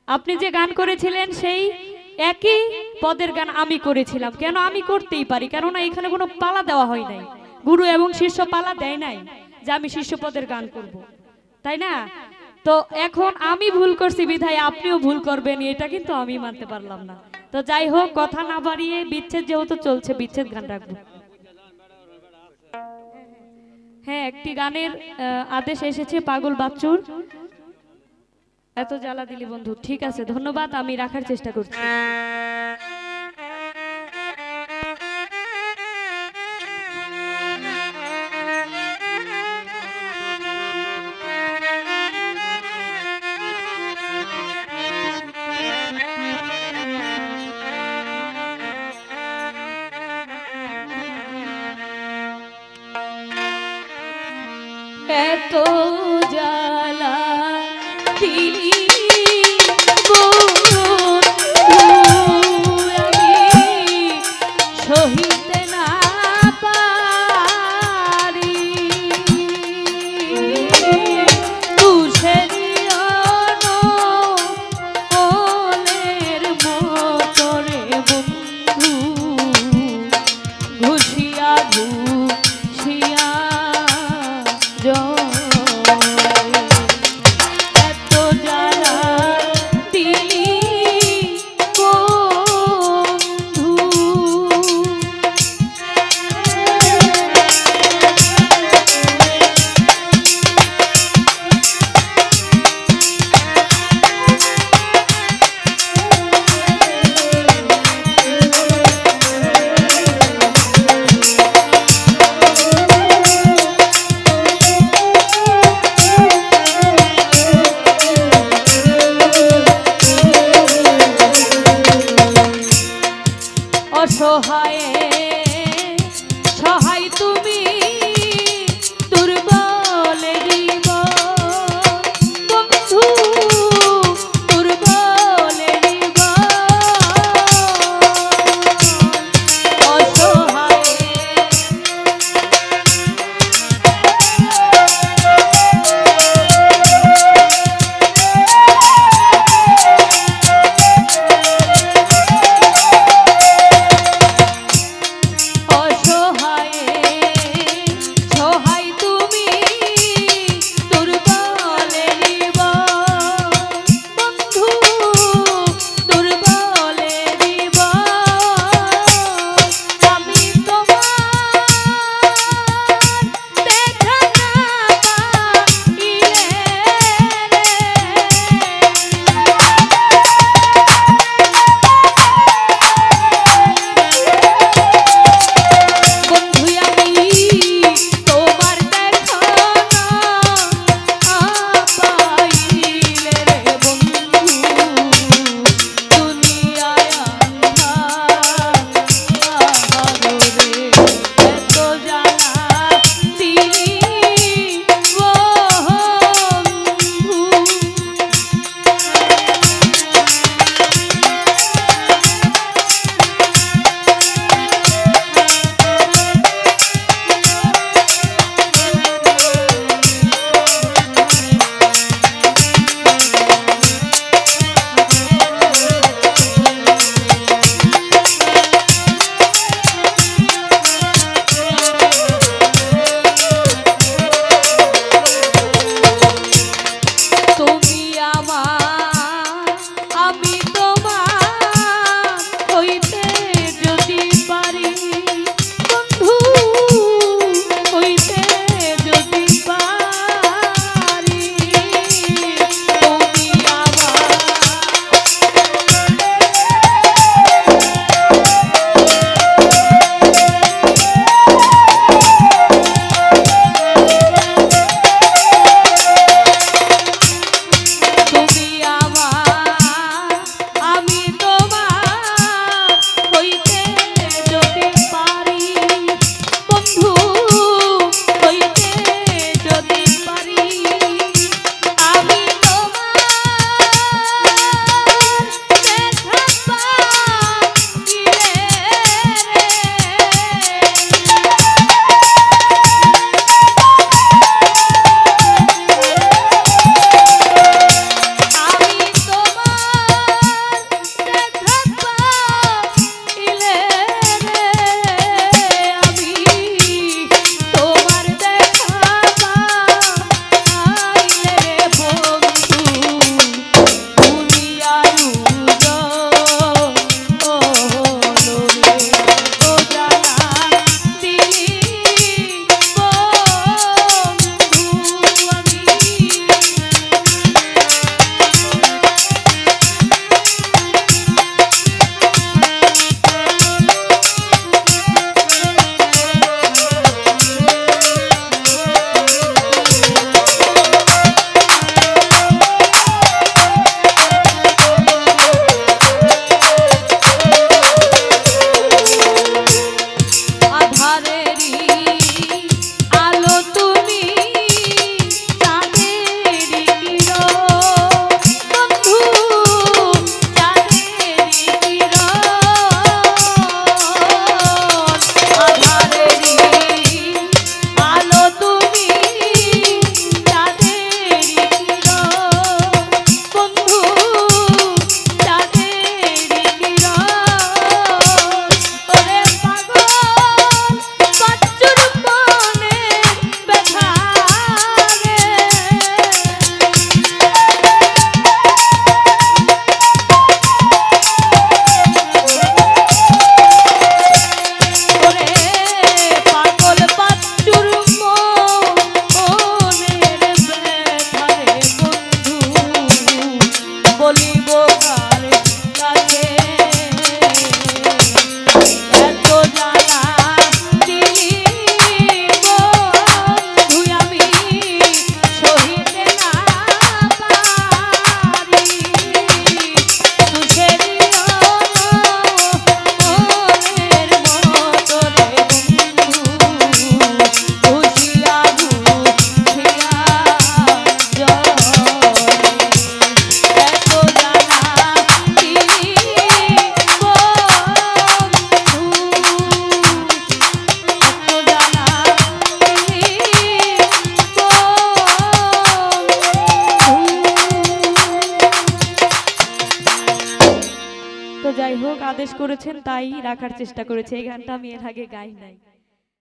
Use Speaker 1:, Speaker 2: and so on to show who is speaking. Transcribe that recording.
Speaker 1: আপনি যে গান করেছিলেন সেই একই পদের গান আমি করেছিলাম। কেন আমি করতেই পারি, কেননা এখানে কোনো পালা দেওয়া হয় নাই, গুরু এবং শিষ্য পালা দেয় নাই যে আমি শিষ্য পদের গান করব, তাই না? তো এখন আমি ভুল করছি বিধায় আপনিও ভুল করবেন, এটা কিন্তু আমি মানতে পারলাম না। তো যাই হোক, কথা না বাড়িয়ে বিচ্ছেদ যেহেতু চলছে, বিচ্ছেদ গান রাখবো। হ্যাঁ, একটি গানের আদেশ এসেছে পাগল বাচ্চুর। এত জ্বালা দিলি বন্ধু, ঠিক আছে, ধন্যবাদ, আমি রাখার চেষ্টা করছি। এত জ্বালা দিলি সহিতে না পারি, তুষের মতরে বন্ধু ঘুষিয়া ঘুষিয়া এত জ্বালা দিলি বন্ধু। অসহায় সহায় তুমি দুর্বলে জীব বন্ধু, দুর্বলে জীব অসহায় বলিব কার কাছে এত জ্বালা দিলি বন্ধু আমি সহিতে না পারি তুঝে দিও মনের মতো রে বন্ধু খুশিয়া খুশিয়া তো যাই হোক আদেশ করেছেন তাই রাখার চেষ্টা করেছে এই গানটা আমি এর আগে গাই নাই।